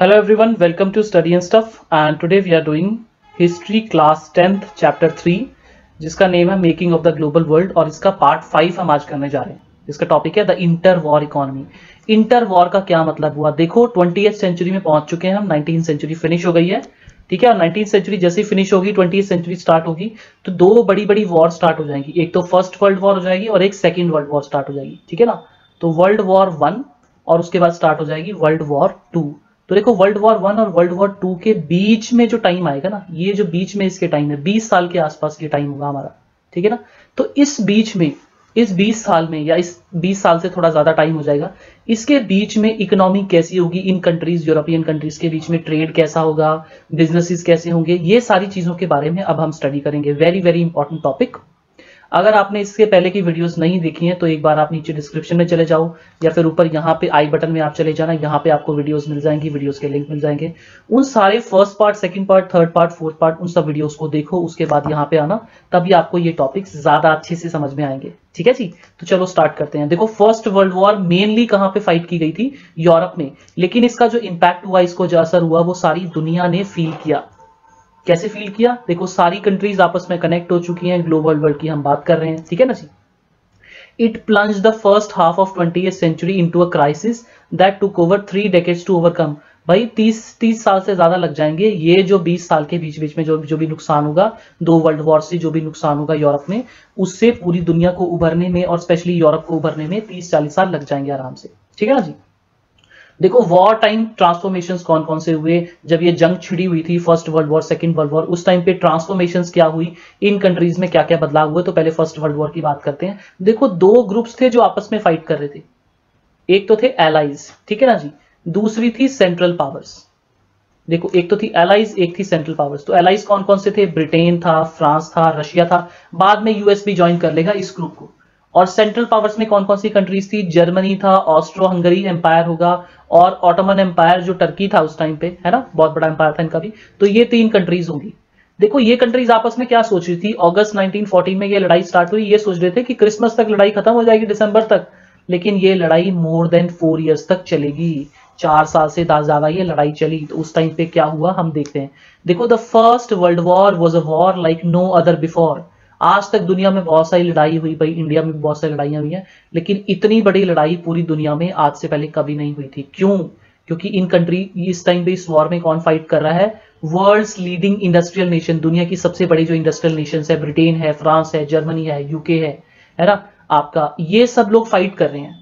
Hello everyone, welcome to Study and Stuff and today we are doing History Class 10th Chapter 3 जिसका name है making of the global world और इसका part 5 हम आज करने जा रहे हैं। इसका टॉपिक है the inter war economy. Inter war का क्या मतलब हुआ, देखो 20th सेंचुरी में पहुंच चुके हैं हम, 19th सेंचुरी फिनिश हो गई है, ठीक है। और 19th सेंचुरी जैसे ही फिनिश होगी 20th सेंचुरी स्टार्ट होगी तो दो बड़ी बड़ी वॉर स्टार्ट हो जाएंगी, एक तो फर्स्ट वर्ल्ड वॉर हो जाएगी और एक सेकेंड वर्ल्ड वॉर स्टार्ट हो जाएगी, ठीक है ना। तो वर्ल्ड वॉर 1 और उसके बाद स्टार्ट हो जाएगी वर्ल्ड वॉर 2। तो देखो वर्ल्ड वॉर 1 और वर्ल्ड वॉर 2 के बीच में जो टाइम आएगा ना, ये जो बीच में इसके टाइम है 20 साल के आसपास ये टाइम होगा हमारा, ठीक है ना। तो इस बीच में, इस 20 साल में या इस 20 साल से थोड़ा ज्यादा टाइम हो जाएगा, इसके बीच में इकोनॉमी कैसी होगी इन कंट्रीज, यूरोपियन कंट्रीज के बीच में ट्रेड कैसा होगा, बिजनेसेस कैसे होंगे, ये सारी चीजों के बारे में अब हम स्टडी करेंगे। Very very important topic. अगर आपने इसके पहले की वीडियोस नहीं देखी हैं तो एक बार आप नीचे डिस्क्रिप्शन में चले जाओ या फिर ऊपर यहाँ पे आई बटन में आप चले जाना, यहाँ पे आपको वीडियोस मिल जाएंगी, वीडियोस के लिंक मिल जाएंगे। उन सारे first part, second part, third part, fourth part, उन सब वीडियोस को देखो, उसके बाद यहाँ पे आना, तभी आपको ये टॉपिक्स ज्यादा अच्छे से समझ में आएंगे, ठीक है जी। तो चलो स्टार्ट करते हैं। देखो फर्स्ट वर्ल्ड वॉर मेनली कहाँ पे फाइट की गई थी, यूरोप में, लेकिन इसका जो इम्पैक्ट हुआ, इसको जो असर हुआ वो सारी दुनिया ने फील किया। कैसे फील किया, देखो सारी कंट्रीज आपस में कनेक्ट हो चुकी हैं, ग्लोबल वर्ल्ड की हम बात कर रहे हैं, ठीक है ना जी। It plunged the first half of 20th century into a crisis that took over 3 decades to overcome. भाई 30 साल से ज्यादा लग जाएंगे, ये जो 20 साल के बीच बीच में जो भी नुकसान होगा, दो वर्ल्ड वॉर से जो भी नुकसान होगा यूरोप में, उससे पूरी दुनिया को उभरने में और स्पेशली यूरोप को उभरने में 30-40 साल लग जाएंगे आराम से, ठीक है ना जी। देखो वॉर टाइम ट्रांसफॉर्मेशंस कौन कौन से हुए, जब ये जंग छिड़ी हुई थी first world war, second world war, उस टाइम पे ट्रांसफॉर्मेशंस क्या हुई, इन कंट्रीज में क्या क्या बदलाव हुए। तो पहले फर्स्ट वर्ल्ड वॉर की बात करते हैं। देखो दो ग्रुप्स थे जो आपस में फाइट कर रहे थे, एक तो थे एलाइज, ठीक है ना जी, दूसरी थी सेंट्रल पावर्स। देखो एक तो थी एलाइज, एक थी सेंट्रल पावर्स। तो एलाइज कौन कौन से थे, ब्रिटेन था, फ्रांस था, रशिया था, बाद में यूएस भी ज्वाइन कर लेगा इस ग्रुप को। और सेंट्रल पावर्स में कौन कौन सी कंट्रीज थी, जर्मनी था, ऑस्ट्रो हंगरी एम्पायर होगा, और ऑटोमन एम्पायर जो टर्की था उस टाइम पे, है ना, बहुत बड़ा एम्पायर था इनका भी। तो ये 3 कंट्रीज होंगी। देखो ये कंट्रीज आपस में क्या सोच रही थी, अगस्त 1914 में ये लड़ाई स्टार्ट हुई, ये सोच रहे थे कि क्रिसमस तक लड़ाई खत्म हो जाएगी, दिसंबर तक, लेकिन ये लड़ाई मोर देन 4 years तक चलेगी, 4 साल से ज्यादा ये लड़ाई चली। तो उस टाइम पे क्या हुआ हम देखते हैं। देखो the first world war was a war like no other before. आज तक दुनिया में बहुत सारी लड़ाई हुई, भाई इंडिया में बहुत सारी लड़ाइयां हुई हैं, लेकिन इतनी बड़ी लड़ाई पूरी दुनिया में आज से पहले कभी नहीं हुई थी। क्यों, क्योंकि इन कंट्री इस टाइम पे इस वॉर में कौन फाइट कर रहा है, वर्ल्ड्स लीडिंग इंडस्ट्रियल नेशन, दुनिया की सबसे बड़ी जो इंडस्ट्रियल नेशन है, ब्रिटेन है, फ्रांस है, जर्मनी है, यूके है ना आपका, ये सब लोग फाइट कर रहे हैं।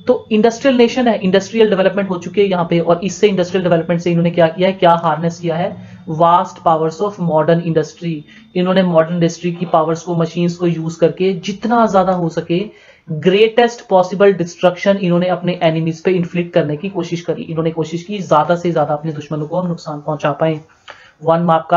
तो इंडस्ट्रियल नेशन है, इंडस्ट्रियल डेवलपमेंट हो चुकी है यहाँ पे, और इससे इंडस्ट्रियल डेवलपमेंट से इन्होंने क्या किया है, क्या हार्नेस किया है, vast powers of modern industry. इन्होंने मॉडर्न इंडस्ट्री की पावर्स को, मशीन्स को यूज करके जितना ज्यादा हो सके ग्रेटेस्ट पॉसिबल डिस्ट्रक्शन इन्होंने अपने एनिमीज पे इन्फ्लिक्ट करने की कोशिश करी। इन्होंने कोशिश की ज्यादा से ज्यादा अपने दुश्मनों को हम नुकसान पहुंचा पाए। 1 मार्क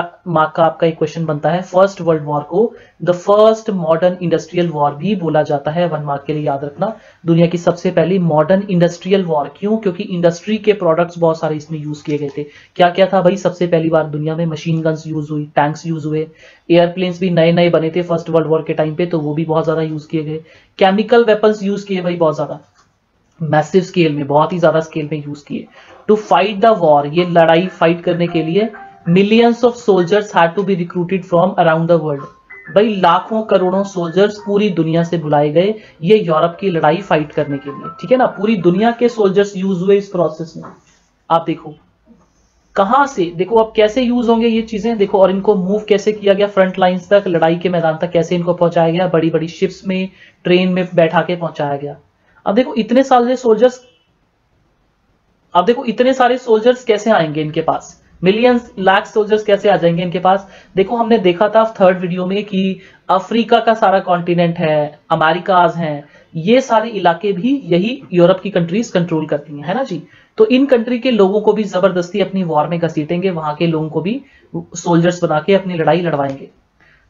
का आपका एक क्वेश्चन बनता है, फर्स्ट वर्ल्ड वॉर को the first modern industrial war भी बोला जाता है। 1 मार्क के लिए याद रखना, दुनिया की सबसे पहली मॉडर्न इंडस्ट्रियल वॉर। क्यों, क्योंकि इंडस्ट्री के प्रोडक्ट्स बहुत सारे इसमें यूज किए गए थे। क्या क्या था भाई, सबसे पहली बार दुनिया में मशीन गन्स यूज हुई, टैंक्स यूज हुए, एयरप्लेन्स भी नए नए बने थे फर्स्ट वर्ल्ड वॉर के टाइम पे, तो वो भी बहुत ज्यादा यूज किए गए। केमिकल वेपन्स यूज किए भाई, बहुत ज्यादा मैसिव स्केल में, बहुत ही ज्यादा स्केल में यूज किए। टू फाइट द वॉर, ये लड़ाई फाइट करने के लिए millions of soldiers had to be recruited from around the world. भाई लाखों करोड़ों सोल्जर्स पूरी दुनिया से बुलाए गए ये यूरोप की लड़ाई फाइट करने के लिए, ठीक है ना। पूरी दुनिया के सोल्जर्स यूज हुए इस प्रोसेस में। आप देखो कहां से, देखो अब कैसे यूज होंगे ये चीजें, देखो, और इनको मूव कैसे किया गया फ्रंट लाइंस तक, लड़ाई के मैदान तक कैसे इनको पहुंचाया गया, बड़ी बड़ी शिप्स में, ट्रेन में बैठा के पहुंचाया गया। अब देखो इतने सारे सोल्जर्स, अब देखो इतने सारे सोल्जर्स कैसे आएंगे इनके पास, मिलियंस लाख सोल्जर्स कैसे आ जाएंगे इनके पास। देखो हमने देखा था थर्ड वीडियो में कि अफ्रीका का सारा कॉन्टिनेंट है, अमेरिकाज हैं, ये सारे इलाके भी यही यूरोप की कंट्रीज कंट्रोल करती हैं, है ना जी। तो इन कंट्री के लोगों को भी जबरदस्ती अपनी वॉर में घसीटेंगे, वहां के लोगों को भी सोल्जर्स बना के अपनी लड़ाई लड़वाएंगे।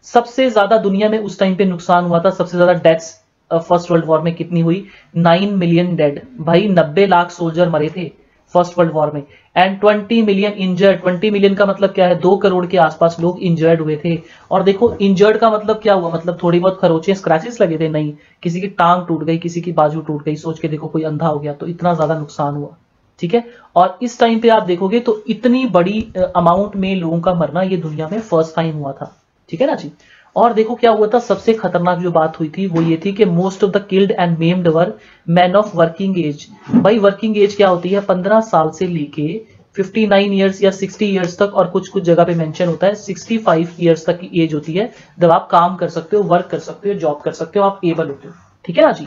सबसे ज्यादा दुनिया में उस टाइम पे नुकसान हुआ था, सबसे ज्यादा डेथ्स फर्स्ट वर्ल्ड वॉर में कितनी हुई, 9 मिलियन डेड। भाई 90 लाख सोल्जर मरे थे फर्स्ट वर्ल्ड वॉर में, एंड 20 मिलियन इंजर्ड। 20 मिलियन का मतलब क्या है, 2 करोड़ के आसपास लोग इंजर्ड हुए थे। और देखो इंजर्ड का मतलब क्या हुआ, मतलब थोड़ी बहुत खरोचे स्क्रैचेस लगे थे, नहीं, किसी की टांग टूट गई, किसी की बाजू टूट गई, सोच के देखो कोई अंधा हो गया, तो इतना ज्यादा नुकसान हुआ। ठीक है। और इस टाइम पे आप देखोगे तो इतनी बड़ी अमाउंट में लोगों का मरना ये दुनिया में फर्स्ट टाइम हुआ था, ठीक है ना जी। और देखो क्या हुआ था, सबसे खतरनाक जो बात हुई थी वो ये थी कि most of the killed and maimed were men of working age. भाई वर्किंग एज क्या होती है, 15 साल से लेके 59 ईयर्स या 60 ईयर्स तक, और कुछ कुछ जगह पे मेंशन होता है 65 ईयर्स तक की एज होती है जब आप काम कर सकते हो, वर्क कर सकते हो, जॉब कर सकते हो, आप एबल होते हो, ठीक है ना जी।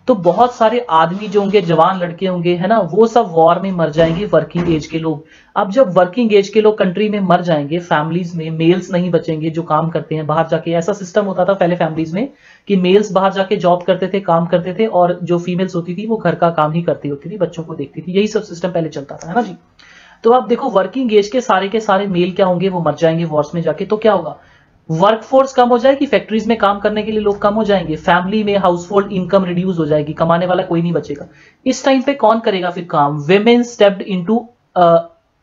तो बहुत सारे आदमी जो होंगे, जवान लड़के होंगे, है ना, वो सब वॉर में मर जाएंगे, वर्किंग एज के लोग। अब जब वर्किंग एज के लोग कंट्री में मर जाएंगे, फैमिलीज में मेल्स नहीं बचेंगे जो काम करते हैं बाहर जाके। ऐसा सिस्टम होता था पहले फैमिलीज में कि मेल्स बाहर जाके जॉब करते थे, काम करते थे, और जो फीमेल्स होती थी वो घर का काम ही करती होती थी, बच्चों को देखती थी। यही सब सिस्टम पहले चलता था, है ना जी। तो आप देखो वर्किंग एज के सारे मेल क्या होंगे, वो मर जाएंगे वॉर्स में जाके। तो क्या होगा, वर्कफोर्स कम हो जाएगी, फैक्ट्रीज में काम करने के लिए लोग कम हो जाएंगे, फैमिली में हाउस होल्ड इनकम रिड्यूस हो जाएगी, कमाने वाला कोई नहीं बचेगा। इस टाइम पे कौन करेगा फिर काम, women stepped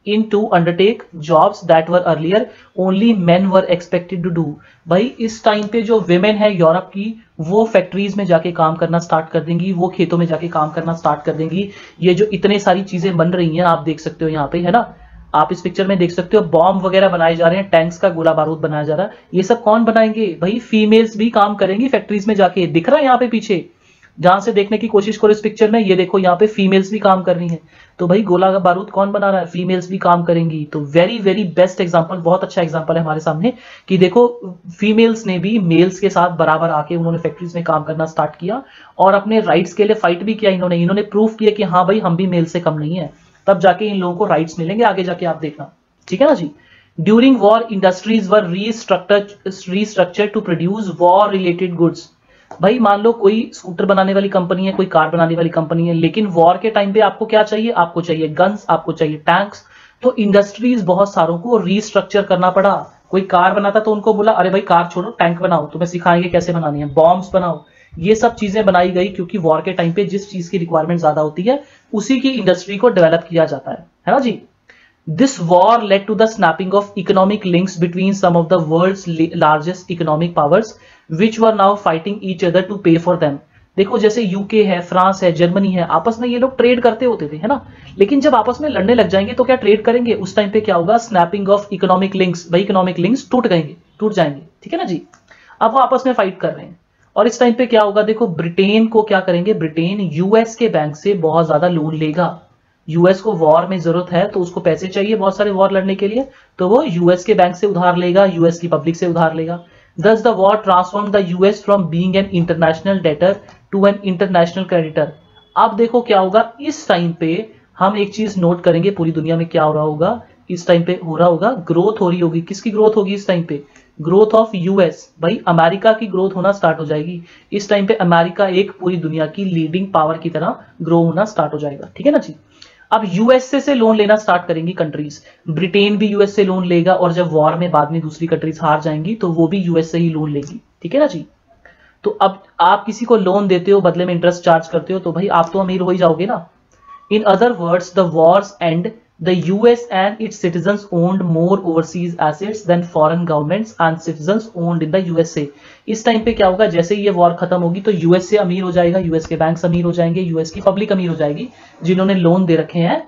into undertake jobs that were earlier only men were expected to do. भाई इस टाइम पे जो वेमेन है यूरोप की, वो फैक्ट्रीज में जाके काम करना स्टार्ट कर देंगी, वो खेतों में जाके काम करना स्टार्ट कर देंगी। ये जो इतने सारी चीजें बन रही हैं आप देख सकते हो यहाँ पे, है ना, आप इस पिक्चर में देख सकते हो बॉम्ब वगैरह बनाए जा रहे हैं, टैंक्स का गोला बारूद बनाया जा रहा है। ये सब कौन बनाएंगे, भाई फीमेल्स भी काम करेंगी फैक्ट्रीज में जाके। दिख रहा है यहाँ पे पीछे, जहां से देखने की कोशिश करो इस पिक्चर में, ये देखो यहाँ पे फीमेल्स भी काम कर रही हैं। तो भाई गोला बारूद कौन बना रहा है, फीमेल्स भी काम करेंगी। तो वेरी वेरी बेस्ट एग्जांपल, बहुत अच्छा एग्जांपल है हमारे सामने कि देखो फीमेल्स ने भी मेल्स के साथ बराबर आके उन्होंने फैक्ट्रीज में काम करना स्टार्ट किया और अपने राइट्स के लिए फाइट भी किया। इन्होंने प्रूफ किया कि हाँ भाई हम भी मेल से कम नहीं है, तब जाके इन लोगों को राइट्स मिलेंगे आगे जाके, आप देखना, ठीक है ना जी। During war industries were restructure to produce war related goods. भाई मान लो कोई स्कूटर बनाने वाली कंपनी है, कोई कार बनाने वाली कंपनी है, लेकिन वॉर के टाइम पे आपको क्या चाहिए, आपको चाहिए गन्स, आपको चाहिए टैंक्स। तो इंडस्ट्रीज बहुत सारों को रीस्ट्रक्चर करना पड़ा। कोई कार बनाता तो उनको बोला अरे भाई कार छोड़ो, टैंक बनाओ, तुम्हें सिखाएंगे कैसे बनानी है, बॉम्ब्स बनाओ। ये सब चीजें बनाई गई क्योंकि वॉर के टाइम पे जिस चीज की रिक्वायरमेंट ज्यादा होती है उसी की इंडस्ट्री को डेवलप किया जाता है ना जी। This war led to the snapping of economic links between some of the world's largest economic powers, which were now fighting each other to pay for them. देखो जैसे यूके है, फ्रांस है, Germany है, आपस में ये लोग ट्रेड करते होते थे, है ना, लेकिन जब आपस में लड़ने लग जाएंगे तो क्या ट्रेड करेंगे, उस टाइम पे क्या होगा, स्नैपिंग ऑफ इकोनॉमिक लिंक्स। भाई इकोनॉमिक लिंक्स टूट जाएंगे, ठीक है ना जी। अब वो आपस में फाइट कर रहे हैं और इस टाइम पे क्या होगा, देखो ब्रिटेन को क्या करेंगे, ब्रिटेन यूएस के बैंक से बहुत ज्यादा लोन लेगा। यूएस को वॉर में जरूरत है तो उसको पैसे चाहिए बहुत सारे वॉर लड़ने के लिए, तो वो यूएस के बैंक से उधार लेगा, यूएस की पब्लिक से उधार लेगा। Thus the war transformed the US from being an international debtor to an international creditor. अब देखो क्या होगा, इस टाइम पे हम एक चीज नोट करेंगे, पूरी दुनिया में क्या हो रहा होगा, इस टाइम पे हो रहा होगा ग्रोथ हो रही होगी। किसकी ग्रोथ होगी इस टाइम पे, ग्रोथ ऑफ यूएस। भाई अमेरिका की ग्रोथ होना स्टार्ट हो जाएगी इस टाइम पे। अमेरिका एक पूरी दुनिया की लीडिंग पावर की तरह ग्रो होना स्टार्ट हो जाएगा, ठीक है ना जी। अब यूएसए से लोन लेना स्टार्ट करेंगी कंट्रीज, ब्रिटेन भी यूएस से लोन लेगा और जब वॉर में बाद में दूसरी कंट्रीज हार जाएंगी तो वो भी यूएस से ही लोन लेगी, ठीक है ना जी। तो अब आप किसी को लोन देते हो, बदले में इंटरेस्ट चार्ज करते हो, तो भाई आप तो अमीर हो ही जाओगे ना। In other words the Wars and the US and its citizens owned more overseas assets than foreign governments and citizens owned in the USA. इस टाइम पे क्या होगा, जैसे ही ये वॉर खत्म होगी तो यूएस से अमीर हो जाएगा, यूएस के बैंक्स अमीर हो जाएंगे, यूएस की पब्लिक अमीर हो जाएगी जिन्होंने लोन दे रखे हैं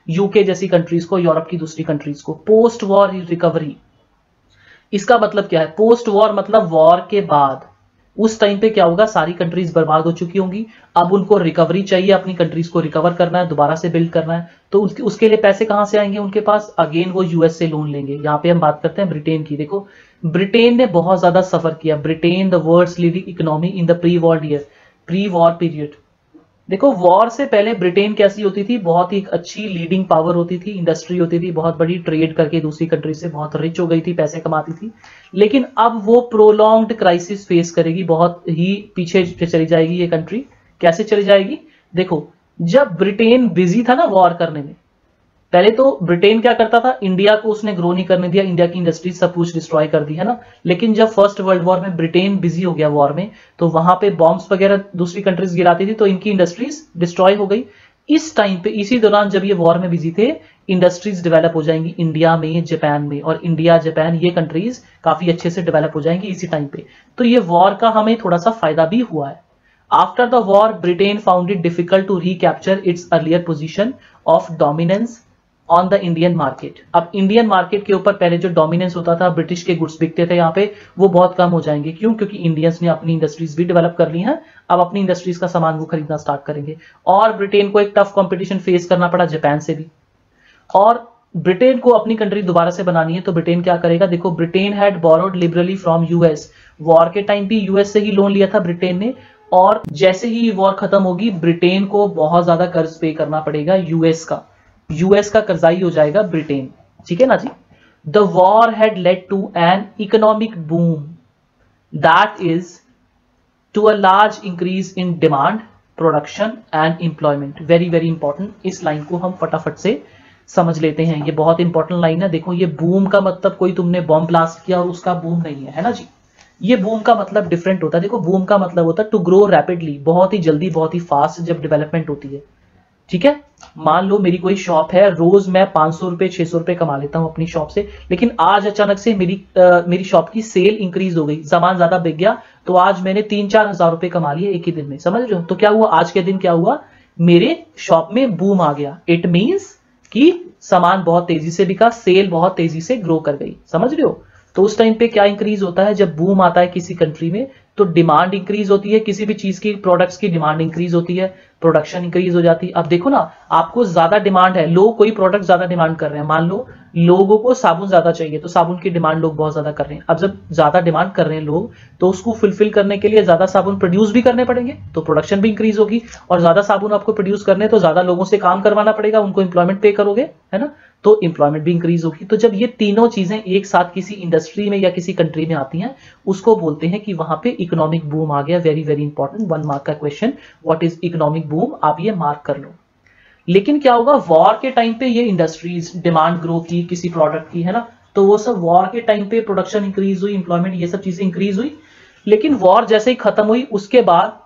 यूके जैसी कंट्रीज को, यूरोप की दूसरी कंट्रीज को। पोस्ट वॉर रिकवरी, इसका मतलब क्या है, पोस्ट वॉर मतलब वॉर के बाद। उस टाइम पे क्या होगा, सारी कंट्रीज बर्बाद हो चुकी होंगी, अब उनको रिकवरी चाहिए, अपनी कंट्रीज को रिकवर करना है, दोबारा से बिल्ड करना है, तो उसके लिए पैसे कहां से आएंगे उनके पास, अगेन वो यूएस से लोन लेंगे। यहाँ पे हम बात करते हैं ब्रिटेन की। देखो ब्रिटेन ने बहुत ज्यादा सफर किया, Britain the world's leading economy in the pre war period. देखो वॉर से पहले ब्रिटेन कैसी होती थी, बहुत ही अच्छी लीडिंग पावर होती थी, इंडस्ट्री होती थी, बहुत बड़ी ट्रेड करके दूसरी कंट्री से बहुत रिच हो गई थी, पैसे कमाती थी। लेकिन अब वो प्रोलॉन्ग्ड क्राइसिस फेस करेगी, बहुत ही पीछे चली जाएगी ये कंट्री। कैसे चली जाएगी, देखो जब ब्रिटेन बिजी था ना वॉर करने में, पहले तो ब्रिटेन क्या करता था, इंडिया को उसने ग्रो नहीं करने दिया, इंडिया की इंडस्ट्रीज सब कुछ डिस्ट्रॉय कर दी, है ना। लेकिन जब फर्स्ट वर्ल्ड वॉर में ब्रिटेन बिजी हो गया वॉर में, तो वहां पे बॉम्ब्स वगैरह दूसरी कंट्रीज गिराती थी, तो इनकी इंडस्ट्रीज डिस्ट्रॉय हो गई। इस टाइम पे, इसी दौरान जब ये वॉर में बिजी थे, इंडस्ट्रीज डेवलप हो जाएंगी इंडिया में, जापान में, और इंडिया जापान ये कंट्रीज काफी अच्छे से डेवलप हो जाएंगी इसी टाइम पे। तो ये वॉर का हमें थोड़ा सा फायदा भी हुआ है। After the war Britain found it difficult to recapture its earlier position of dominance on the Indian market. अब इंडियन मार्केट के ऊपर पहले जो डोमिनेंस होता था, ब्रिटिश के गुड्स बिकते थे यहाँ पे, वो बहुत कम हो जाएंगे। क्यों? क्योंकि इंडियंस ने अपनी इंडस्ट्रीज भी डेवलप कर ली हैं, अब अपनी इंडस्ट्रीज का सामान वो खरीदना स्टार्ट करेंगे। और ब्रिटेन को एक टफ कंपटीशन फेस करना पड़ा जापान से भी। और ब्रिटेन को अपनी कंट्री दोबारा से बनानी है, तो ब्रिटेन क्या करेगा? देखो, Britain had borrowed liberally from US. War के टाइम पे यूएस से ही लोन लिया था ब्रिटेन ने, और जैसे ही वॉर खत्म होगी ब्रिटेन को बहुत ज्यादा कर्ज पे करना पड़ेगा यूएस का कर्जाई हो जाएगा ब्रिटेन। ठीक है ना जी। The war had led to an economic boom that is to a large increase in demand, production and employment. Very very important, इस लाइन को हम फटाफट से समझ लेते हैं, ये बहुत इंपॉर्टेंट लाइन है। देखो, ये बूम का मतलब कोई तुमने बॉम्ब ब्लास्ट किया और उसका बूम नहीं है ना जी। ये बूम का मतलब डिफरेंट होता है। देखो, बूम का मतलब होता है टू ग्रो रैपिडली, बहुत ही जल्दी, बहुत ही फास्ट जब डेवलपमेंट होती है। ठीक है, मान लो मेरी कोई शॉप है, रोज मैं 500 रुपए 600 रुपए कमा लेता हूं अपनी शॉप से, लेकिन आज अचानक से मेरी शॉप की सेल इंक्रीज हो गई, सामान ज्यादा बिक गया, तो आज मैंने 3-4 हजार रुपए कमा लिए एक ही दिन में। समझ रहे हो? तो क्या हुआ आज के दिन? क्या हुआ? मेरे शॉप में बूम आ गया। इट मीन्स कि सामान बहुत तेजी से बिका, सेल बहुत तेजी से ग्रो कर गई। समझ रहे हो? तो उस टाइम पे क्या इंक्रीज होता है? जब बूम आता है किसी कंट्री में, तो डिमांड इंक्रीज होती है, किसी भी चीज की, प्रोडक्ट्स की डिमांड इंक्रीज होती है, प्रोडक्शन इंक्रीज हो जाती है। अब देखो ना, आपको ज्यादा डिमांड है, लोग कोई प्रोडक्ट ज्यादा डिमांड कर रहे हैं। मान लो लोगों को साबुन ज्यादा चाहिए, तो साबुन की डिमांड लोग बहुत ज्यादा कर रहे हैं। अब जब ज्यादा डिमांड कर रहे हैं लोग, तो उसको फुलफिल करने के लिए ज्यादा साबुन प्रोड्यूस भी करने पड़ेंगे, तो प्रोडक्शन भी इंक्रीज होगी। और ज्यादा साबुन आपको प्रोड्यूस करने, तो ज्यादा लोगों से काम करवाना पड़ेगा, उनको एम्प्लॉयमेंट पे करोगे, है ना, तो एम्प्लॉयमेंट भी इंक्रीज होगी। तो जब ये तीनों चीजें एक साथ किसी इंडस्ट्री में या किसी कंट्री में आती हैं, उसको बोलते हैं कि वहां पे इकोनॉमिक बूम आ गया। वेरी वेरी इंपॉर्टेंट, 1 मार्क का question, what is economic boom, आप ये मार्क कर लो। लेकिन क्या होगा, वॉर के टाइम पे ये इंडस्ट्रीज डिमांड ग्रो की किसी प्रोडक्ट की, है ना, तो वो सब वॉर के टाइम पे प्रोडक्शन इंक्रीज हुई, इंप्लॉयमेंट, ये सब चीजें इंक्रीज हुई। लेकिन वॉर जैसे ही खत्म हुई, उसके बाद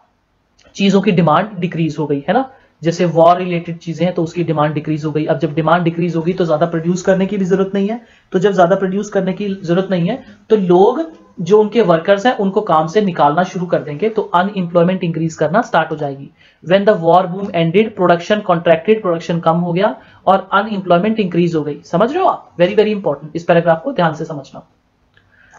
चीजों की डिमांड डिक्रीज हो गई, है ना। जैसे वॉर रिलेटेड चीजें हैं तो उसकी डिमांड डिक्रीज हो गई। अब जब डिमांड डिक्रीज होगी तो ज्यादा प्रोड्यूस करने की भी जरूरत नहीं है, तो जब ज्यादा प्रोड्यूस करने की जरूरत नहीं है, तो लोग जो उनके वर्कर्स हैं उनको काम से निकालना शुरू कर देंगे, तो अनएम्प्लॉयमेंट इंक्रीज करना स्टार्ट हो जाएगी। When the war boom ended, production contracted, production कम हो गया और अनएम्प्लॉयमेंट इंक्रीज हो गई। समझ रहे हो आप? वेरी वेरी इंपॉर्टेंट, इस पैराग्राफ को ध्यान से समझना।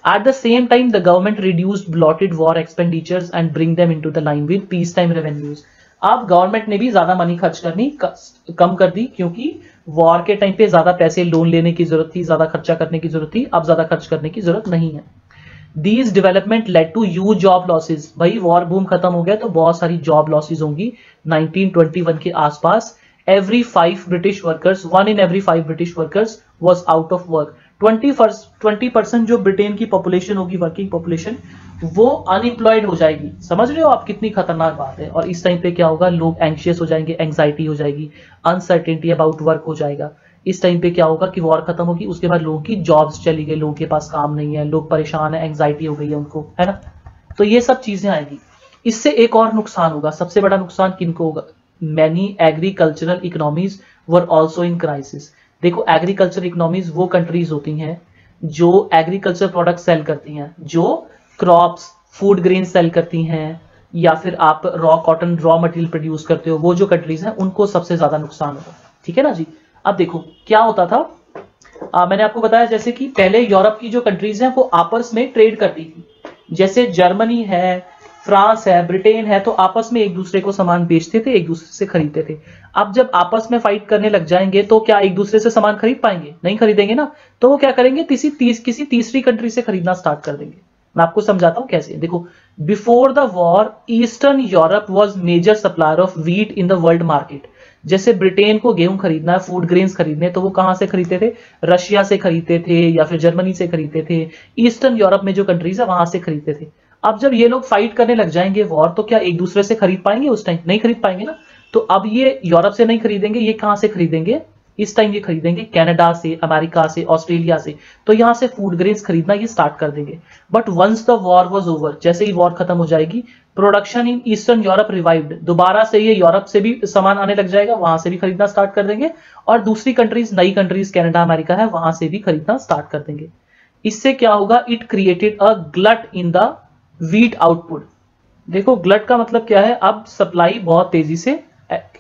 At the same time, the government reduced bloated war expenditures and bring them into the line with peacetime revenues. अब गवर्नमेंट ने भी ज्यादा मनी खर्च करनी कम कर दी, क्योंकि वॉर के टाइम पे ज्यादा पैसे लोन लेने की जरूरत थी, ज्यादा खर्चा करने की जरूरत थी, अब ज्यादा खर्च करने की जरूरत नहीं है। These development led to huge job losses. भाई वॉर बूम खत्म हो गया तो बहुत सारी जॉब लॉसेज होंगी 1921 के आसपास। Every 5 British workers, 1 in every 5 British workers was out of work. 20% जो ब्रिटेन की पॉपुलेशन होगी, वर्किंग पॉपुलेशन, वो अनएम्प्लॉयड हो जाएगी। समझ रहे हो आप कितनी खतरनाक बात है? और इस टाइम पे क्या होगा, लोग एंग्शियस हो जाएंगे, एंग्जाइटी हो जाएगी, अनसर्टेनिटी अबाउट वर्क हो जाएगा। इस टाइम पे क्या होगा कि वॉर खत्म होगी, उसके बाद लोगों की जॉब्स चली गई, लोगों के पास काम नहीं है, लोग परेशान है, एंग्जाइटी हो गई है उनको, है ना। तो ये सब चीजें आएगी। इससे एक और नुकसान होगा, सबसे बड़ा नुकसान किनको होगा? Many agricultural economies were also in crisis. देखो, एग्रीकल्चर इकोनॉमीज वो कंट्रीज होती हैं जो एग्रीकल्चर प्रोडक्ट सेल करती हैं, जो क्रॉप्स, फूड ग्रेन सेल करती हैं, या फिर आप raw cotton, raw material produce करते हो, वो जो कंट्रीज हैं उनको सबसे ज्यादा नुकसान होगा। ठीक है ना जी। अब देखो क्या होता था, मैंने आपको बताया जैसे कि पहले यूरोप की जो कंट्रीज हैं वो आपस में ट्रेड करती थी। जैसे जर्मनी है, फ्रांस है, ब्रिटेन है, तो आपस में एक दूसरे को सामान बेचते थे, एक दूसरे से खरीदते थे। अब जब आपस में फाइट करने लग जाएंगे तो क्या एक दूसरे से सामान खरीद पाएंगे? नहीं खरीदेंगे ना। तो वो क्या करेंगे, किसी तीसरी कंट्री से खरीदना स्टार्ट कर देंगे। मैं आपको समझाता हूं कैसे। देखो, before the war Eastern Europe was major supplier of wheat in the world market. जैसे ब्रिटेन को गेहूं खरीदना है, फूड ग्रेन्स खरीदने, तो वो कहां से खरीदते थे? रशिया से खरीदते थे या फिर जर्मनी से खरीदते थे। ईस्टर्न यूरोप में जो कंट्रीज है वहां से खरीदते थे। अब जब ये लोग फाइट करने लग जाएंगे वॉर, तो क्या एक दूसरे से खरीद पाएंगे? उस टाइम नहीं खरीद पाएंगे ना। तो अब ये यूरोप से नहीं खरीदेंगे, ये कहां से खरीदेंगे? इस टाइम ये खरीदेंगे कनाडा से, अमेरिका से, ऑस्ट्रेलिया से। तो यहां से फूड ग्रेन्स खरीदना ये स्टार्ट कर देंगे। But once the war was over, जैसे ही वॉर खत्म हो जाएगी, production in Eastern Europe revived. दोबारा से ये यूरोप से भी सामान आने लग जाएगा, वहां से भी खरीदना स्टार्ट कर देंगे। और दूसरी कंट्रीज, नई कंट्रीज, कनाडा, अमेरिका है, वहां से भी खरीदना स्टार्ट कर देंगे। इससे क्या होगा, it created a glut in the wheat output. देखो ग्लट का मतलब क्या है, अब सप्लाई बहुत तेजी से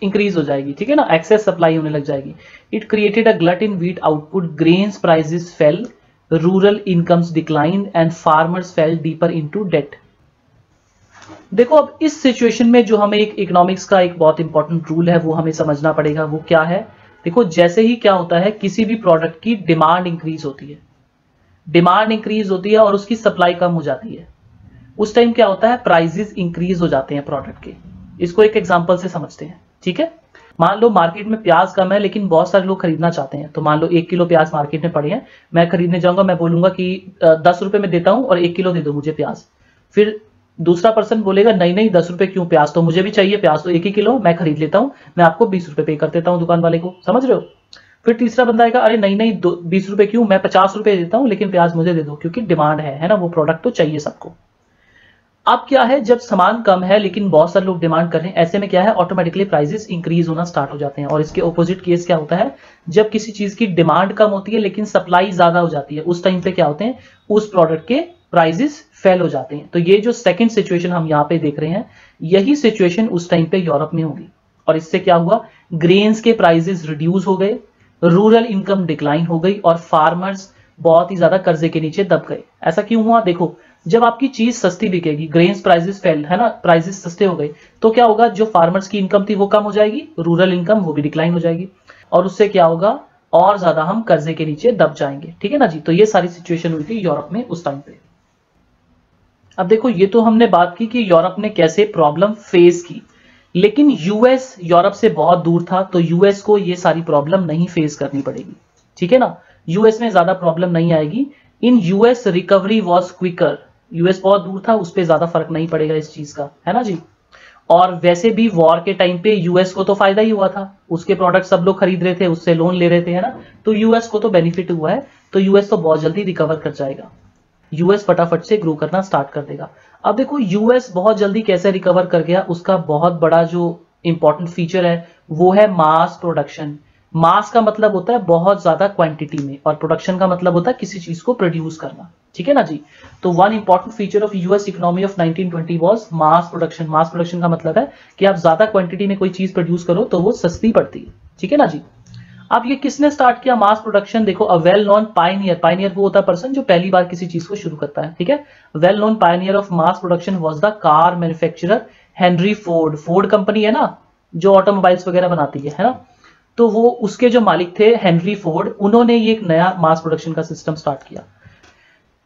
इंक्रीज हो जाएगी, ठीक है ना, एक्सेस सप्लाई होने लग जाएगी। It created a glut in wheat output, grains prices fell, rural incomes declined and farmers fell deeper into debt. देखो अब इस सिचुएशन में जो हमें एक इकोनॉमिक्स का एक बहुत इंपॉर्टेंट रूल है वो हमें समझना पड़ेगा। वो क्या है, देखो जैसे ही क्या होता है, किसी भी प्रोडक्ट की डिमांड इंक्रीज होती है, डिमांड इंक्रीज होती है और उसकी सप्लाई कम हो जाती है, उस टाइम क्या होता है, प्राइसेस इंक्रीज हो जाते हैं प्रोडक्ट के। इसको एक एग्जांपल से समझते हैं, ठीक है। मान लो मार्केट में प्याज कम है लेकिन बहुत सारे लोग खरीदना चाहते हैं, तो मान लो 1 किलो प्याज मार्केट में पड़े हैं, मैं खरीदने जाऊंगा, मैं बोलूंगा कि 10 रुपए में देता हूं और 1 किलो दे दो मुझे प्याज। फिर दूसरा पर्सन बोलेगा नहीं नहीं 10 रुपए क्यों, प्याज तो मुझे भी चाहिए, प्याज तो 1 ही किलो, मैं खरीद लेता हूं, मैं आपको 20 रुपए पे कर देता हूं दुकान वाले को, समझ रहे हो। फिर तीसरा बंदा आएगा, अरे नहीं नहीं 20 रुपए क्यों, मैं 50 रुपए देता हूं लेकिन प्याज मुझे दे दो, क्योंकि डिमांड है ना, वो प्रोडक्ट तो चाहिए सबको। अब क्या है, जब सामान कम है लेकिन बहुत सारे लोग डिमांड कर रहे हैं, ऐसे में क्या है, ऑटोमेटिकली प्राइसेस इंक्रीज होना स्टार्ट हो जाते हैं। और इसके ऑपोजिट केस क्या होता है, जब किसी चीज की डिमांड कम होती है लेकिन सप्लाई ज्यादा हो जाती है, उस टाइम पे क्या होते हैं, उस प्रोडक्ट के प्राइसेस फेल हो जाते हैं। तो ये जो सेकंड सिचुएशन हम यहाँ पे देख रहे हैं, यही सिचुएशन उस टाइम पे यूरोप में होगी। और इससे क्या हुआ, ग्रेन्स के प्राइसेस रिड्यूस हो गए, रूरल इनकम डिक्लाइन हो गई और फार्मर्स बहुत ही ज्यादा कर्जे के नीचे दब गए। ऐसा क्यों हुआ, देखो जब आपकी चीज सस्ती बिकेगी, ग्रेन्स प्राइसेस फेल, है ना, प्राइसेस सस्ते हो गए, तो क्या होगा, जो फार्मर्स की इनकम थी वो कम हो जाएगी, रूरल इनकम वो भी डिक्लाइन हो जाएगी, और उससे क्या होगा, और ज्यादा हम कर्जे के नीचे दब जाएंगे, ठीक है ना जी। तो ये सारी सिचुएशन हुई थी यूरोप में उस टाइम पे। अब देखो ये तो हमने बात की कि यूरोप ने कैसे प्रॉब्लम फेस की, लेकिन यूएस यूरोप से बहुत दूर था, तो यूएस को ये सारी प्रॉब्लम नहीं फेस करनी पड़ेगी, ठीक है ना, यूएस में ज्यादा प्रॉब्लम नहीं आएगी। In US recovery was quicker, US बहुत दूर था, उस पर ज्यादा फर्क नहीं पड़ेगा इस चीज का, है ना जी। और वैसे भी वॉर के टाइम पे यूएस को तो फायदा ही हुआ था, उसके प्रोडक्ट सब लोग खरीद रहे थे, उससे लोन ले रहे थे, है ना, तो यूएस को तो बेनिफिट हुआ है, तो यूएस तो बहुत जल्दी रिकवर कर जाएगा, यूएस फटाफट से ग्रो करना स्टार्ट कर देगा। अब देखो यूएस बहुत जल्दी कैसे रिकवर कर गया, उसका बहुत बड़ा जो इंपॉर्टेंट फीचर है वो है मास प्रोडक्शन। मास का मतलब होता है बहुत ज्यादा क्वांटिटी में, और प्रोडक्शन का मतलब होता है किसी चीज को प्रोड्यूस करना, ठीक है ना जी। तो one important feature of US economy of 1920 was mass production. Mass production का मतलब है कि आप ज्यादा क्वांटिटी में कोई चीज प्रोड्यूस करो तो वो सस्ती पड़ती है, ठीक है ना जी। अब ये किसने स्टार्ट किया मास प्रोडक्शन, देखो a well known Pioneer, Pioneer वो होता है पर्सन जो पहली बार किसी चीज को शुरू करता है, ठीक है। Well known Pioneer of mass production was the car manufacturer Henry Ford. Ford company है ना जो ऑटोमोबाइल्स वगैरह बनाती है ना, तो वो उसके जो मालिक थे हेनरी फोर्ड, उन्होंने ये एक नया मास प्रोडक्शन का सिस्टम स्टार्ट किया।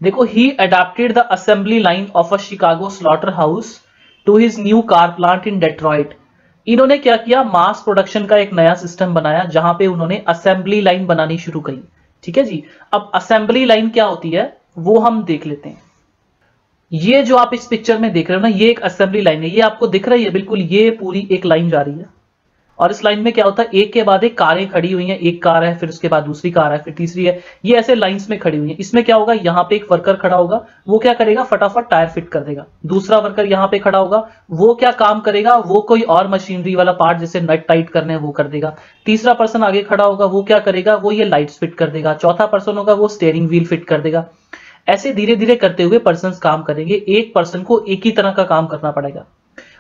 देखो ही adapted the assembly line of a Chicago slaughter house to his new car plant in Detroit. इन्होंने क्या किया, मास प्रोडक्शन का एक नया सिस्टम बनाया जहां पे उन्होंने असेंबली लाइन बनानी शुरू करी, ठीक है जी। अब असेंबली लाइन क्या होती है वो हम देख लेते हैं। ये जो आप इस पिक्चर में देख रहे हो ना, ये एक असेंबली लाइन है, ये आपको दिख रही है बिल्कुल, ये पूरी एक लाइन जा रही है, और इस लाइन में क्या होता है, एक के बाद एक कारें खड़ी हुई हैं, एक कार है, फिर उसके बाद दूसरी कार है, फिर तीसरी है, ये ऐसे लाइंस में खड़ी हुई हैं। इसमें क्या होगा, यहाँ पे एक वर्कर खड़ा होगा, वो क्या करेगा, फटाफट टायर फिट कर देगा। दूसरा वर्कर यहाँ पे खड़ा होगा, वो क्या काम करेगा, वो कोई और मशीनरी वाला पार्ट जैसे नट टाइट करने हैं वो कर देगा। तीसरा पर्सन आगे खड़ा होगा, वो क्या करेगा, वो ये लाइट्स फिट कर देगा। चौथा पर्सन होगा, वो स्टीयरिंग व्हील फिट कर देगा। ऐसे धीरे धीरे करते हुए पर्सन काम करेंगे, एक पर्सन को एक ही तरह का काम करना पड़ेगा।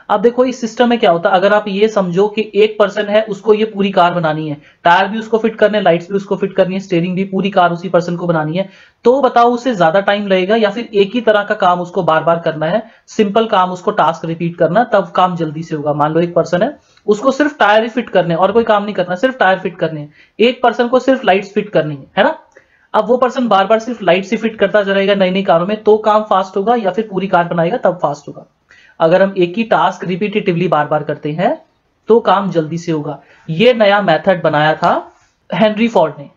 अब देखो इस सिस्टम में क्या होता है, अगर आप ये समझो कि एक पर्सन है, उसको ये पूरी कार बनानी है, टायर भी उसको फिट करने, लाइट्स भी उसको फिट करनी है, स्टीयरिंग भी, पूरी कार उसी पर्सन को बनानी है, तो बताओ उसे ज्यादा टाइम लगेगा या फिर एक ही तरह का काम उसको बार बार करना है, सिंपल काम उसको टास्क रिपीट करना, तब काम जल्दी से होगा। मान लो एक पर्सन है, उसको सिर्फ टायर ही फिट करने और कोई काम नहीं करना, सिर्फ टायर फिट करने, एक पर्सन को सिर्फ लाइट्स फिट करनी है ना। अब वो पर्सन बार बार सिर्फ लाइट्स ही फिट करता जाएगा नई नई कारों में, तो काम फास्ट होगा, या फिर पूरी कार बनाएगा तब फास्ट होगा। अगर हम एक ही टास्क रिपीटेटिवली बार बार करते हैं तो काम जल्दी से होगा। ये नया मेथड बनाया था हेनरी फोर्ड ने।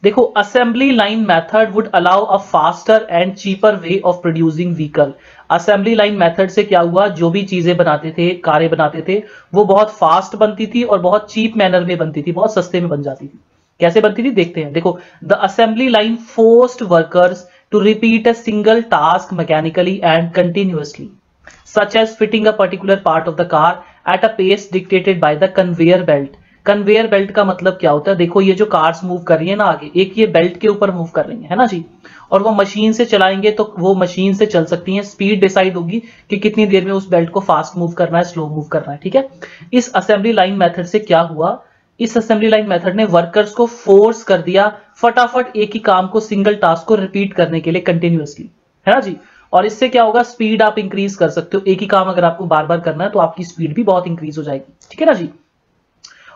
देखो assembly line method would allow a faster and cheaper way of producing vehicle. Assembly line method से क्या हुआ, जो भी चीजें बनाते थे, कारें बनाते थे, वो बहुत फास्ट बनती थी और बहुत चीप मैनर में बनती थी, बहुत सस्ते में बन जाती थी। कैसे बनती थी देखते हैं। देखो the assembly line forced workers to repeat a single task mechanically and continuously, such as fitting a particular part of the car at a pace dictated by the conveyor belt. Conveyor belt का मतलब क्या होता है, देखो ये जो cars move कर रही है ना आगे, एक ये बेल्ट के ऊपर मूव कर रही है ना जी, और वो मशीन से चलाएंगे तो वो मशीन से चल सकती हैं, स्पीड डिसाइड होगी कि कितनी देर में उस बेल्ट को फास्ट मूव करना है, स्लो मूव करना है, ठीक है। इस असेंबली लाइन मेथड से क्या हुआ, इस असेंबली लाइन मेथड ने वर्कर्स को फोर्स कर दिया फटाफट एक ही काम को, सिंगल टास्क को रिपीट करने के लिए कंटिन्यूअसली, है ना जी। और इससे क्या होगा, स्पीड आप इंक्रीज कर सकते हो, एक ही काम अगर आपको बार बार करना है तो आपकी स्पीड भी बहुत इंक्रीज हो जाएगी, ठीक है ना जी।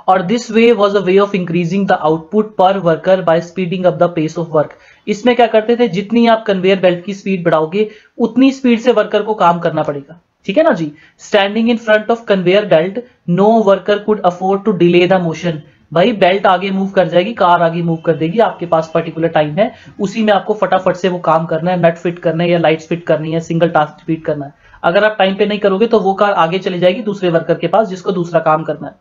और this way was a way of increasing the output per worker by speeding up the pace of work. इसमें क्या करते थे, जितनी आप कन्वेयर बेल्ट की स्पीड बढ़ाओगे उतनी स्पीड से वर्कर को काम करना पड़ेगा, ठीक है ना जी। Standing in front of conveyor belt no worker could afford to delay the motion. भाई बेल्ट आगे मूव कर जाएगी, कार आगे मूव कर देगी, आपके पास पर्टिकुलर टाइम है, उसी में आपको फटाफट से वो काम करना है, नट फिट करना है या लाइट्स फिट करनी है, सिंगल टास्क रिपीट करना है। अगर आप टाइम पे नहीं करोगे तो वो कार आगे चली जाएगी दूसरे वर्कर के पास जिसको दूसरा काम करना है।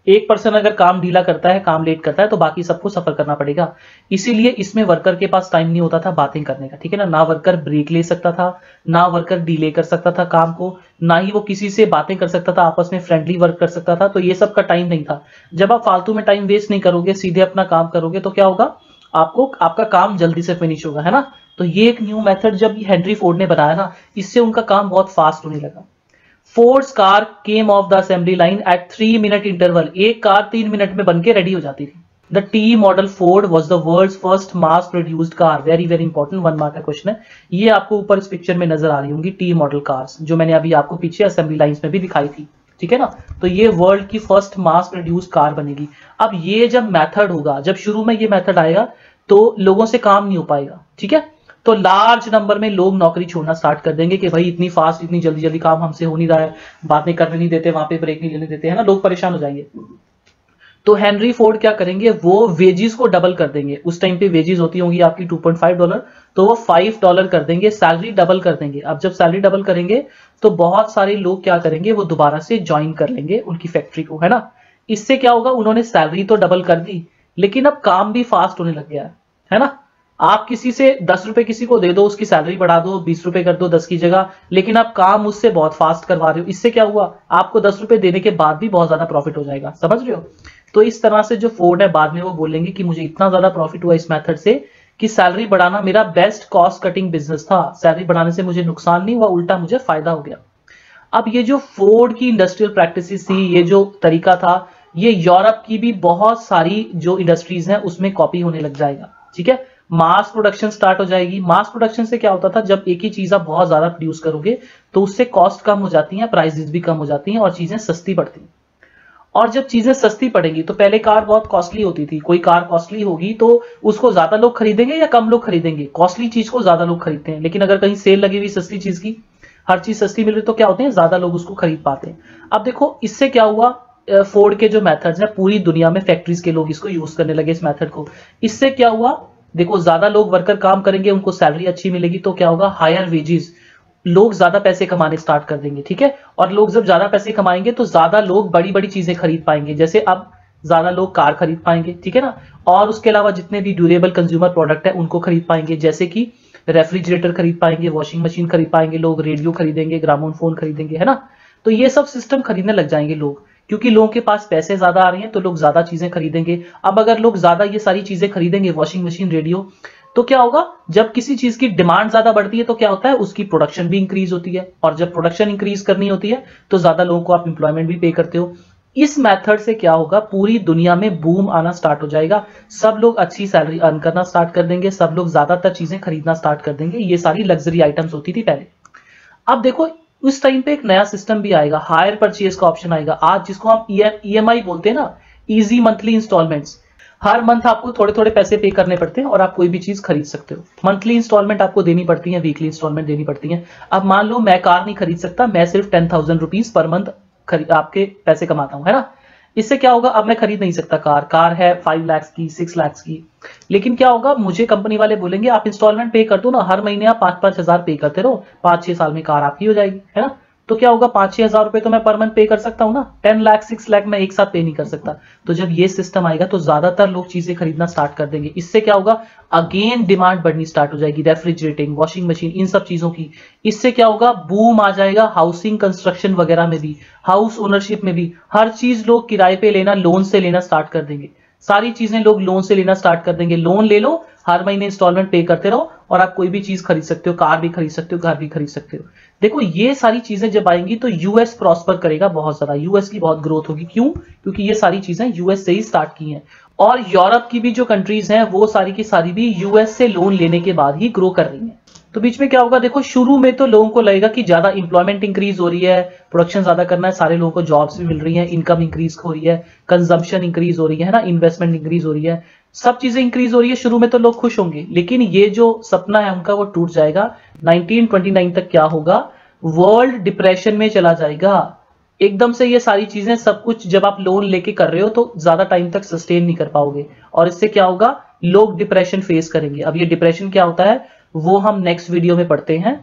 एक पर्सन अगर काम ढीला करता है, काम लेट करता है, तो बाकी सबको सफर करना पड़ेगा। इसीलिए इसमें वर्कर के पास टाइम नहीं होता था बातें करने का, ठीक है ना वर्कर ब्रेक ले सकता था, ना वर्कर डिले कर सकता था काम को, ना ही वो किसी से बातें कर सकता था, आपस में फ्रेंडली वर्क कर सकता था, तो ये सब का टाइम नहीं था। जब आप फालतू में टाइम वेस्ट नहीं करोगे, सीधे अपना काम करोगे, तो क्या होगा, आपको आपका काम जल्दी से फिनिश होगा, है ना। तो ये एक न्यू मेथड जब हेनरी फोर्ड ने बनाया ना, इससे उनका काम बहुत फास्ट होने लगा। Ford's car came off the assembly line at 3 minute interval. एक कार 3 मिनट में बनके रेडी हो जाती थी। The T model Ford was the world's first mass produced car. Very very important 1 mark का क्वेश्चन है। ये आपको ऊपर इस पिक्चर में नजर आ रही होंगी टी मॉडल कार्स, जो मैंने अभी आपको पीछे असेंबली लाइंस में भी दिखाई थी, ठीक है ना। तो ये वर्ल्ड की फर्स्ट मास प्रोड्यूस्ड कार बनेगी। अब ये जब मेथड होगा, जब शुरू में ये मेथड आएगा तो लोगों से काम नहीं हो पाएगा, ठीक है। तो लार्ज नंबर में लोग नौकरी छोड़ना स्टार्ट कर देंगे कि भाई इतनी फास्ट, इतनी जल्दी जल्दी काम हमसे हो नहीं रहा है, बातें करने नहीं देते, वहां पे ब्रेक नहीं लेने देते, है ना, लोग परेशान हो जाएंगे। तो हेनरी फोर्ड क्या करेंगे, वो वेजेस को डबल कर देंगे। उस टाइम पे वेजेस होती होंगी आपकी $2.5, तो वो $5 कर देंगे, सैलरी डबल कर देंगे। अब जब सैलरी डबल करेंगे तो बहुत सारे लोग क्या करेंगे, वो दोबारा से ज्वाइन कर लेंगे उनकी फैक्ट्री को, है ना। इससे क्या होगा, उन्होंने सैलरी तो डबल कर दी, लेकिन अब काम भी फास्ट होने लग गया है ना। आप किसी से 10 रुपए किसी को दे दो, उसकी सैलरी बढ़ा दो, 20 रुपए कर दो 10 की जगह, लेकिन आप काम उससे बहुत फास्ट करवा रहे हो। इससे क्या हुआ, आपको 10 रुपए देने के बाद भी बहुत ज्यादा प्रॉफिट हो जाएगा, समझ रहे हो। तो इस तरह से जो फोर्ड है, बाद में वो बोलेंगे कि मुझे इतना ज्यादा प्रॉफिट हुआ इस मेथड से कि सैलरी बढ़ाना मेरा बेस्ट कॉस्ट कटिंग बिजनेस था। सैलरी बढ़ाने से मुझे नुकसान नहीं हुआ, उल्टा मुझे फायदा हो गया। अब ये जो फोर्ड की इंडस्ट्रियल प्रैक्टिसेस थी, ये जो तरीका था, ये यूरोप की भी बहुत सारी जो इंडस्ट्रीज हैं उसमें कॉपी होने लग जाएगा, ठीक है। मास प्रोडक्शन स्टार्ट हो जाएगी। मास प्रोडक्शन से क्या होता था, जब एक ही चीज आप बहुत ज्यादा प्रोड्यूस करोगे तो उससे कॉस्ट कम हो जाती है, प्राइसेस भी कम हो जाती हैं और चीजें सस्ती पड़ती हैं। और जब चीजें सस्ती पड़ेंगी, तो पहले कार बहुत कॉस्टली होती थी, कोई कार कॉस्टली होगी तो उसको ज्यादा लोग खरीदेंगे या कम लोग खरीदेंगे, कॉस्टली चीज को ज्यादा लोग खरीदते हैं। लेकिन अगर कहीं सेल लगी हुई सस्ती चीज की, हर चीज सस्ती मिल रही, तो क्या होते हैं, ज्यादा लोग उसको खरीद पाते हैं। अब देखो इससे क्या हुआ, फोर्ड के जो मेथड्स हैं, पूरी दुनिया में फैक्ट्रीज के लोग इसको यूज करने लगे इस मेथड को। इससे क्या हुआ, देखो ज्यादा लोग वर्कर काम करेंगे, उनको सैलरी अच्छी मिलेगी, तो क्या होगा, हायर वेजेस, लोग ज्यादा पैसे कमाने स्टार्ट कर देंगे, ठीक है। और लोग जब ज्यादा पैसे कमाएंगे तो ज्यादा लोग बड़ी बड़ी चीजें खरीद पाएंगे, जैसे अब ज्यादा लोग कार खरीद पाएंगे, ठीक है ना। और उसके अलावा जितने भी ड्यूरेबल कंज्यूमर प्रोडक्ट है उनको खरीद पाएंगे, जैसे कि रेफ्रिजरेटर खरीद पाएंगे, वॉशिंग मशीन खरीद पाएंगे लोग, रेडियो खरीदेंगे, ग्रामोफोन फोन खरीदेंगे, है ना। तो ये सब सिस्टम खरीदने लग जाएंगे लोग, क्योंकि लोगों के पास पैसे ज्यादा आ रहे हैं तो लोग ज्यादा चीजें खरीदेंगे। अब अगर लोग ज्यादा ये सारी चीजें खरीदेंगे, वॉशिंग मशीन, रेडियो, तो क्या होगा, जब किसी चीज की डिमांड ज्यादा बढ़ती है तो क्या होता है, उसकी प्रोडक्शन भी इंक्रीज होती है, और जब प्रोडक्शन इंक्रीज करनी होती है तो ज्यादा लोगों को आप एम्प्लॉयमेंट भी पे करते हो। इस मेथड से क्या होगा, पूरी दुनिया में बूम आना स्टार्ट हो जाएगा, सब लोग अच्छी सैलरी अर्न करना स्टार्ट कर देंगे, सब लोग ज्यादातर चीजें खरीदना स्टार्ट कर देंगे। ये सारी लग्जरी आइटम्स होती थी पहले। अब देखो उस टाइम पे एक नया सिस्टम भी आएगा, हायर परचेज का ऑप्शन आएगा, आज जिसको हम ईएमआई बोलते हैं ना, इजी मंथली इंस्टॉलमेंट्स। हर मंथ आपको थोड़े थोड़े पैसे पे करने पड़ते हैं और आप कोई भी चीज खरीद सकते हो। मंथली इंस्टॉलमेंट आपको देनी पड़ती है, वीकली इंस्टॉलमेंट देनी पड़ती है। अब मान लो मैं कार नहीं खरीद सकता, मैं सिर्फ 10,000 रुपीज पर मंथ आपके पैसे कमाता हूं, है ना। इससे क्या होगा, अब मैं खरीद नहीं सकता कार है 5 लाख की, 6 लाख की। लेकिन क्या होगा, मुझे कंपनी वाले बोलेंगे आप इंस्टॉलमेंट पे कर दो ना, हर महीने आप 5-5 हजार पे करते रहो, 5-6 साल में कार आपकी हो जाएगी, है ना। तो क्या होगा 5-6 हजार रुपए तो मैं पर मंथ पे कर सकता हूं ना, 10 लाख 6 लाख मैं एक साथ पे नहीं कर सकता। तो जब ये सिस्टम आएगा तो ज्यादातर लोग चीजें खरीदना स्टार्ट कर देंगे। इससे क्या होगा, अगेन डिमांड बढ़नी स्टार्ट हो जाएगी, रेफ्रिजरेटिंग, वॉशिंग मशीन, इन सब चीजों की। इससे क्या होगा, बूम आ जाएगा हाउसिंग कंस्ट्रक्शन वगैरह में भी, हाउस ओनरशिप में भी। हर चीज लोग किराए पे लेना, लोन से लेना स्टार्ट कर देंगे। सारी चीजें लोग लोन से लेना स्टार्ट कर देंगे। लोन ले लो, हर महीने इंस्टॉलमेंट पे करते रहो और आप कोई भी चीज खरीद सकते हो, कार भी खरीद सकते हो, घर भी खरीद सकते हो। देखो ये सारी चीजें जब आएंगी तो यूएस प्रॉस्पर करेगा बहुत ज्यादा, यूएस की बहुत ग्रोथ होगी। क्यों? क्योंकि ये सारी चीजें यूएस से ही स्टार्ट की हैं। और यूरोप की भी जो कंट्रीज हैं वो सारी की सारी भी यूएस से लोन लेने के बाद ही ग्रो कर रही हैं। तो बीच में क्या होगा, देखो शुरू में तो लोगों को लगेगा कि ज्यादा इंप्लॉयमेंट इंक्रीज हो रही है, प्रोडक्शन ज्यादा करना है, सारे लोगों को जॉब्स भी मिल रही हैं, इनकम इंक्रीज हो रही है, कंजम्पशन इंक्रीज हो रही है ना, इन्वेस्टमेंट इंक्रीज हो रही है, सब चीजें इंक्रीज हो रही है। शुरू में तो लोग खुश होंगे, लेकिन ये जो सपना है उनका वो टूट जाएगा। 1929 तक क्या होगा, वर्ल्ड डिप्रेशन में चला जाएगा एकदम से। ये सारी चीजें सब कुछ जब आप लोन लेके कर रहे हो तो ज्यादा टाइम तक सस्टेन नहीं कर पाओगे, और इससे क्या होगा, लोग डिप्रेशन फेस करेंगे। अब ये डिप्रेशन क्या होता है वो हम नेक्स्ट वीडियो में पढ़ते हैं।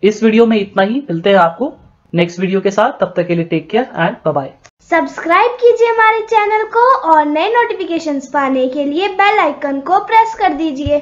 इस वीडियो में इतना ही, मिलते हैं आपको नेक्स्ट वीडियो के साथ। तब तक के लिए take care and bye bye. Subscribe कीजिए हमारे चैनल को और नए नोटिफिकेशंस पाने के लिए बेल आइकन को प्रेस कर दीजिए।